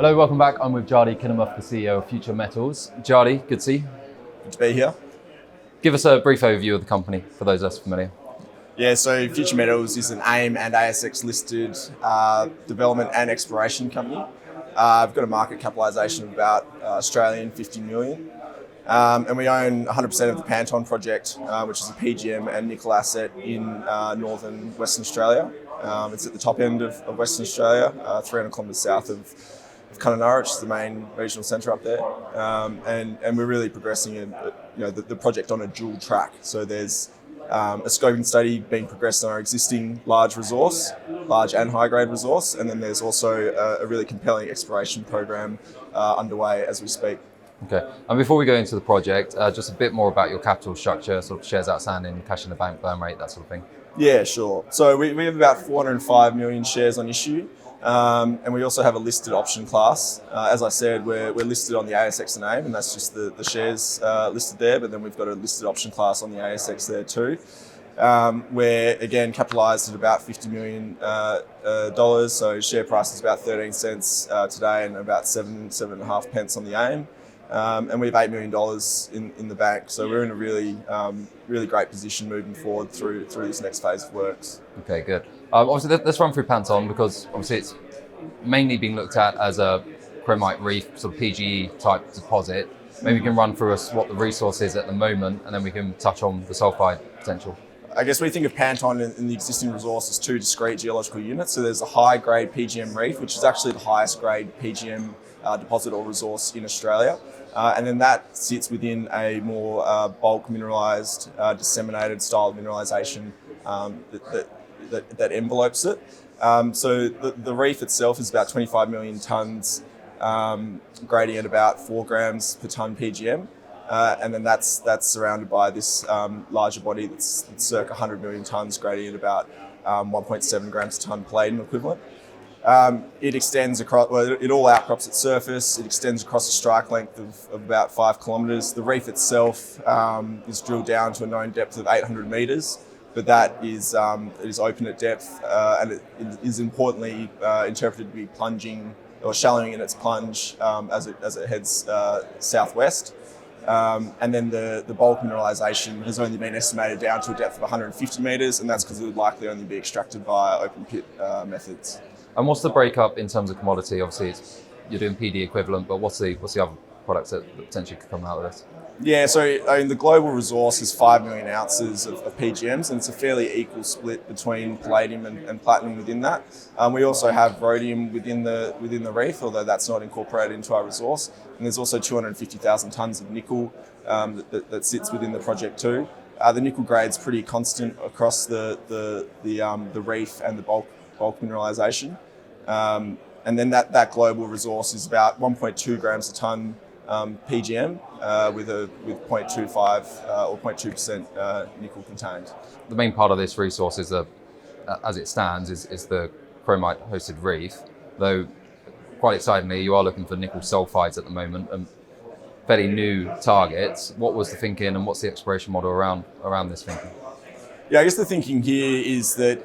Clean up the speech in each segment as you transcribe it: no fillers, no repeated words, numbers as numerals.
Hello, welcome back. I'm with Jardy Kinnamuth, the CEO of Future Metals. Jardy, good to see you. Good to be here. Give us a brief overview of the company for those less familiar. Yeah, so Future Metals is an AIM and ASX listed development and exploration company. We've got a market capitalisation of about Australian 50 million. And we own 100% of the Panton project, which is a PGM and nickel asset in northern Western Australia. It's at the top end of Western Australia, 300 kilometres south of Kununurra, which is the main regional centre up there. And we're really progressing the project on a dual track. So there's a scoping study being progressed on our existing large and high grade resource. And then there's also a really compelling exploration program underway as we speak. Okay, and before we go into the project, just a bit more about your capital structure, sort of shares outstanding, cash in the bank, burn rate, that sort of thing. Yeah, sure. So we have about 405 million shares on issue. And we also have a listed option class. As I said, we're listed on the ASX and AIM, and that's just the shares listed there. But then we've got a listed option class on the ASX there too. We're again capitalised at about $50 million. So share price is about 13 cents today, and about 7.5 pence on the AIM. And we have $8 million in the bank. So we're in a really great position moving forward through this next phase of works. Okay, good. Obviously, let's run through Panton, because obviously it's mainly being looked at as a chromite reef, sort of PGE type deposit. Maybe you can run through us what the resource is at the moment, and then we can touch on the sulphide potential. I guess we think of Panton in the existing resource as two discrete geological units. So there's a high-grade PGM reef, which is actually the highest-grade PGM deposit or resource in Australia. And then that sits within a more bulk mineralised, disseminated style of mineralisation that envelopes it. So the reef itself is about 25 million tonnes, grading at about 4 grams per tonne PGM. And then that's surrounded by this larger body that's circa 100 million tonnes, grading at about 1.7 grams per tonne palladium equivalent. It extends across, it all outcrops at surface. It extends across a strike length of about 5 kilometres. The reef itself is drilled down to a known depth of 800 metres, but that is it is open at depth, and it is importantly interpreted to be plunging or shallowing in its plunge as it heads southwest. And then the bulk mineralisation has only been estimated down to a depth of 150 metres, and that's because it would likely only be extracted via open pit methods. And what's the breakup in terms of commodity? Obviously, you're doing PD equivalent, but what's the other products that potentially could come out of this? Yeah, so the global resource is 5 million ounces of PGMs, and it's a fairly equal split between palladium and platinum within that. We also have rhodium within the reef, although that's not incorporated into our resource. And there's also 250,000 tonnes of nickel that sits within the project too. The nickel grade's pretty constant across the reef and the bulk mineralisation. And then that global resource is about 1.2 grams a tonne PGM with 0.25 or 0.2% nickel contained. The main part of this resource is as it stands, is the chromite hosted reef, though quite excitingly you are looking for nickel sulphides at the moment, and fairly new targets. What was the thinking, and what's the exploration model around this thinking? Yeah, I guess the thinking here is that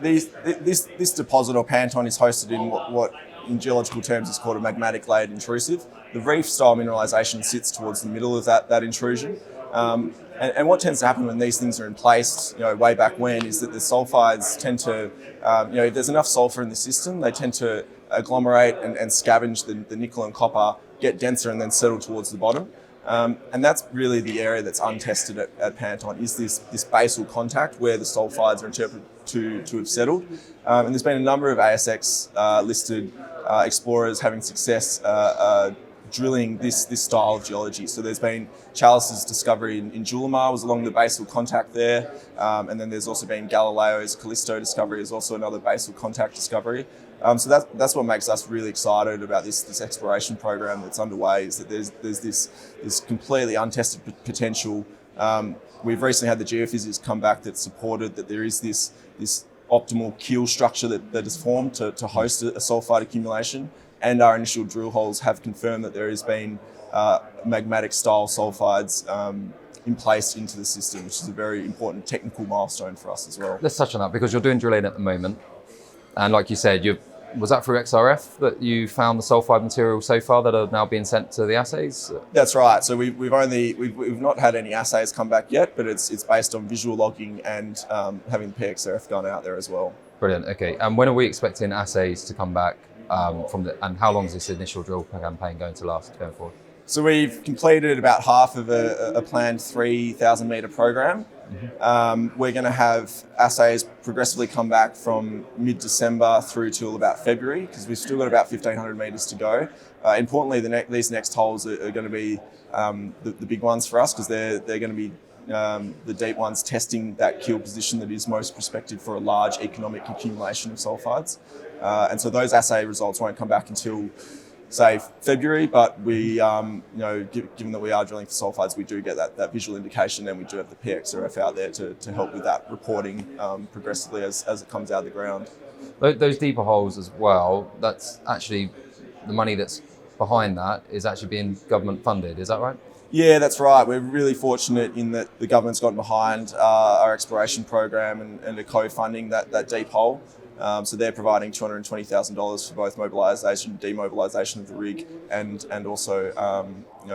this deposit or Panton is hosted in what in geological terms is called a magmatic layered intrusive. The reef style mineralisation sits towards the middle of that intrusion. And what tends to happen when these things are in place, way back when, is that the sulphides tend to, if there's enough sulphur in the system, they tend to agglomerate and scavenge the nickel and copper, get denser, and then settle towards the bottom. And that's really the area that's untested at Panton, is this basal contact where the sulphides are interpreted to have settled. And there's been a number of ASX listed explorers having success drilling this style of geology. So there's been Chalice's discovery in Julimar was along the basal contact there. And then there's also been Galileo's Callisto discovery is also another basal contact discovery. So that's what makes us really excited about this exploration program that's underway, is that there's this completely untested potential. We've recently had the geophysics come back that supported that there is this optimal keel structure that is formed to host a sulphide accumulation, and our initial drill holes have confirmed that there has been magmatic style sulphides in place into the system, which is a very important technical milestone for us as well. Let's touch on that, because you're doing drilling at the moment, and like you said, you're Was that through XRF that you found the sulphide material so far that are now being sent to the assays? That's right. So we've not had any assays come back yet, but it's based on visual logging and having the PXRF gone out there as well. Brilliant. Okay. And when are we expecting assays to come back and how long is this initial drill campaign going to last going forward? So we've completed about half of a planned 3,000 metre program. We're going to have assays progressively come back from mid-December through till about February, because we've still got about 1,500 metres to go. Importantly, these next holes are going to be the big ones for us, because they're going to be the deep ones testing that keel position that is most prospective for a large economic accumulation of sulphides. And so those assay results won't come back until, say, February, but we, given that we are drilling for sulphides, we do get that visual indication, and we do have the PXRF out there to help with that reporting progressively as it comes out of the ground. Those deeper holes as well, that's actually the money that's behind that is actually being government funded, is that right? Yeah, that's right. We're really fortunate in that the government's gotten behind our exploration program and are co-funding that deep hole. So they're providing $220,000 for both mobilisation and demobilisation of the rig, and also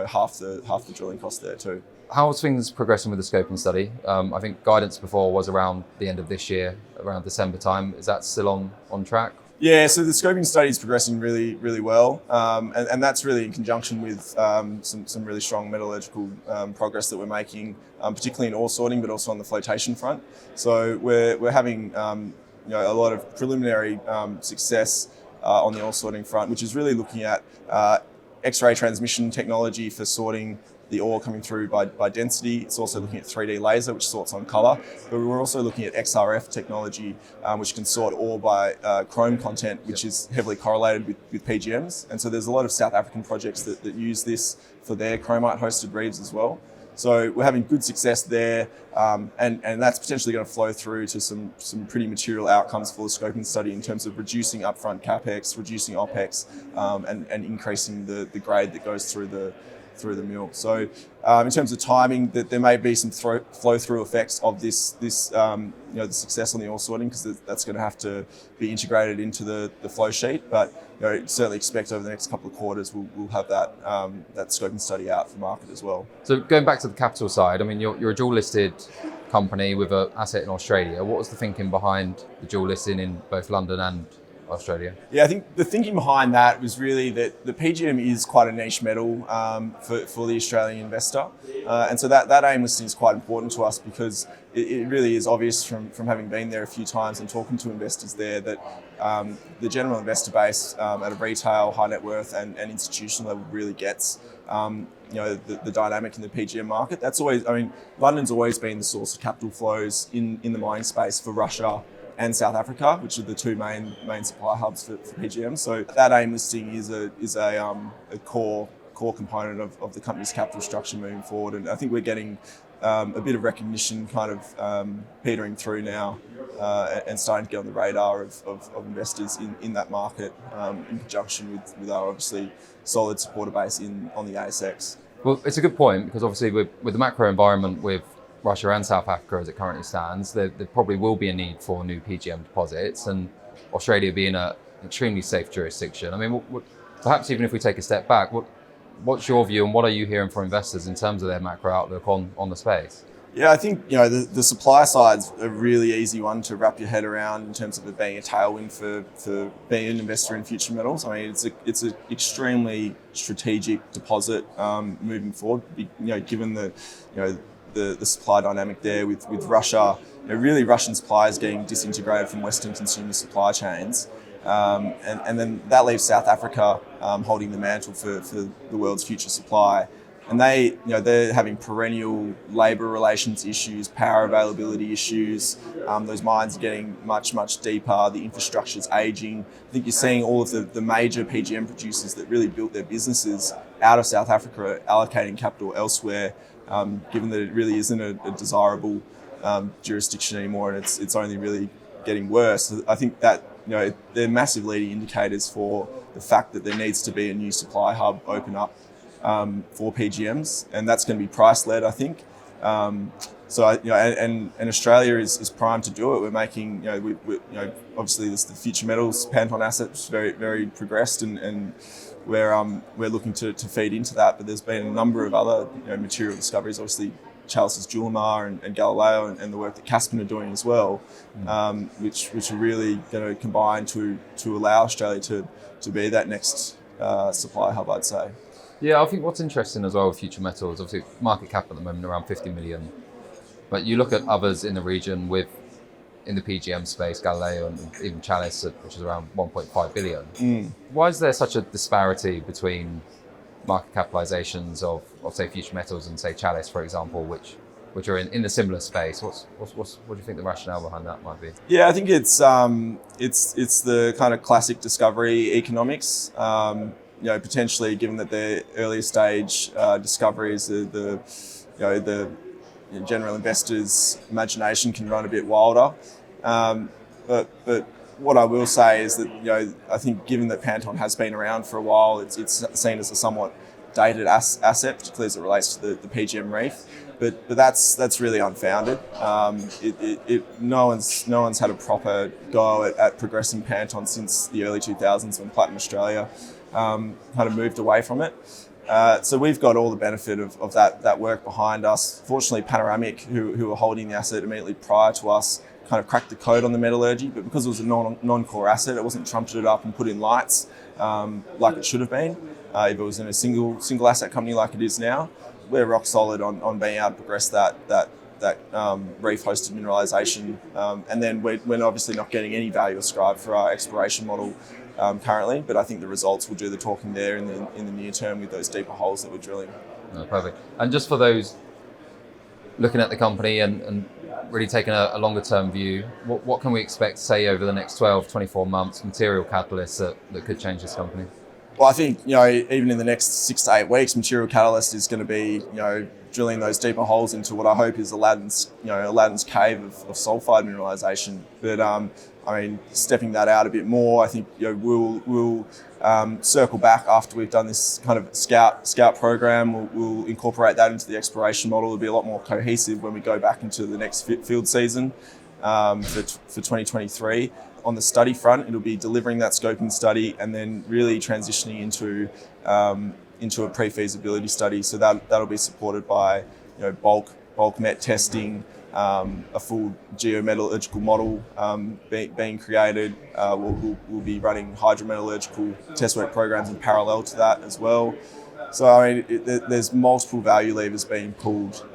half the drilling cost there too. How's things progressing with the scoping study? I think guidance before was around the end of this year, around December time. Is that still on track? Yeah, so the scoping study is progressing really, really well, and that's really in conjunction with some really strong metallurgical progress that we're making, particularly in ore sorting, but also on the flotation front. So we're having a lot of preliminary success on the ore sorting front, which is really looking at X-ray transmission technology for sorting the ore coming through by density. It's also looking at 3D laser, which sorts on colour. But we're also looking at XRF technology, which can sort ore by chrome content, which is heavily correlated with PGMs. And so there's a lot of South African projects that use this for their chromite-hosted reefs as well. So we're having good success there, and that's potentially going to flow through to some pretty material outcomes for the scoping study in terms of reducing upfront capex, reducing opex, and increasing the grade that goes through the mill. So in terms of timing, that there may be some flow through effects of this the success on the ore sorting, because that's going to have to be integrated into the flow sheet. But certainly expect over the next couple of quarters we'll have that scoping study out for market as well. So going back to the capital side, I mean you're a dual listed company with an asset in Australia. What was the thinking behind the dual listing in both London and Australia? Yeah, I think the thinking behind that was really that the PGM is quite a niche metal for the Australian investor, and so that AIM listing is quite important to us, because it really is obvious from having been there a few times and talking to investors there that the general investor base at a retail, high net worth and institutional level really gets the dynamic in the PGM market. That's always, London's always been the source of capital flows in the mining space for Russia and South Africa, which are the two main supply hubs for PGM. So that AIM listing is a core component of the company's capital structure moving forward, and I think we're getting a bit of recognition kind of petering through now and starting to get on the radar of investors in that market, in conjunction with our obviously solid supporter base on the ASX. Well, it's a good point, because obviously with the macro environment with Russia and South Africa as it currently stands, there probably will be a need for new PGM deposits, and Australia being an extremely safe jurisdiction. I mean, perhaps even if we take a step back, what's your view and what are you hearing from investors in terms of their macro outlook on the space? Yeah, I think the supply side's a really easy one to wrap your head around in terms of it being a tailwind for being an investor in future metals. I mean, it's an extremely strategic deposit moving forward. Given the supply dynamic there with Russia, really Russian suppliers getting disintegrated from Western consumer supply chains. And then that leaves South Africa holding the mantle for the world's future supply. And they're having perennial labour relations issues, power availability issues. Those mines are getting much, much deeper. The infrastructure's ageing. I think you're seeing all of the major PGM producers that really built their businesses out of South Africa allocating capital elsewhere, given that it really isn't a desirable jurisdiction anymore, and it's only really getting worse. So I think that they're massive leading indicators for the fact that there needs to be a new supply hub open up for PGMs, and that's going to be price led, I think. So and Australia is primed to do it. We're making, obviously this the Future Metals Panton asset, which is very, very progressed, and we're looking to feed into that. But there's been a number of other material discoveries, obviously Challis's Julimar and Galileo, and the work that Caspian are doing as well, which are really going to combine to allow Australia to be that next supply hub, I'd say. Yeah, I think what's interesting as well with Future Metals, obviously market cap at the moment around 50 million. But you look at others in the region in the PGM space, Galileo and even Challis, which is around 1.5 billion. Why is there such a disparity between market capitalizations of say, Future Metals and say Challis, for example, which are in a similar space? What do you think the rationale behind that might be? Yeah, I think it's the kind of classic discovery economics. Potentially, given that they're earlier stage discoveries, the general investors' imagination can run a bit wilder. But what I will say is that I think given that Panton has been around for a while, it's seen as a somewhat dated asset, particularly as it relates to the PGM reef. But that's really unfounded. No one's had a proper go at progressing Panton since the early 2000s when Platinum Australia kind of moved away from it. So we've got all the benefit of that work behind us. Fortunately, Panoramic, who were holding the asset immediately prior to us, kind of cracked the code on the metallurgy, but because it was a non-core asset, it wasn't trumpeted up and put in lights like it should have been. If it was in a single asset company like it is now, we're rock solid on being able to progress that reef-hosted mineralisation. And then we're obviously not getting any value ascribed for our exploration model currently, but I think the results will do the talking there in the near term with those deeper holes that we're drilling. Oh, perfect. And just for those looking at the company and really taking a longer term view, what can we expect, say, over the next 12, 24 months, material catalysts that could change this company? Well, I think, even in the next 6 to 8 weeks, material catalyst is going to be, drilling those deeper holes into what I hope is Aladdin's cave of sulphide mineralisation. But stepping that out a bit more, I think we'll circle back after we've done this kind of scout program. We'll incorporate that into the exploration model. It'll be a lot more cohesive when we go back into the next field season for 2023. On the study front, it'll be delivering that scoping study and then really transitioning into a pre-feasibility study. So that'll be supported by bulk met testing, a full geometallurgical model being created. We'll be running hydrometallurgical test work programs in parallel to that as well. So there's multiple value levers being pulled,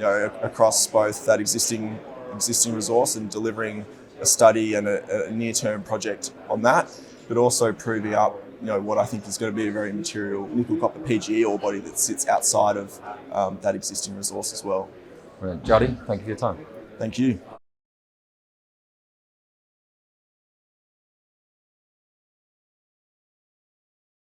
across both that existing resource and delivering a study and a near-term project on that, but also proving up what I think is going to be a very material Ni-Cu-PGE ore body that sits outside of that existing resource as well. Brilliant. Juddy, thank you for your time. Thank you.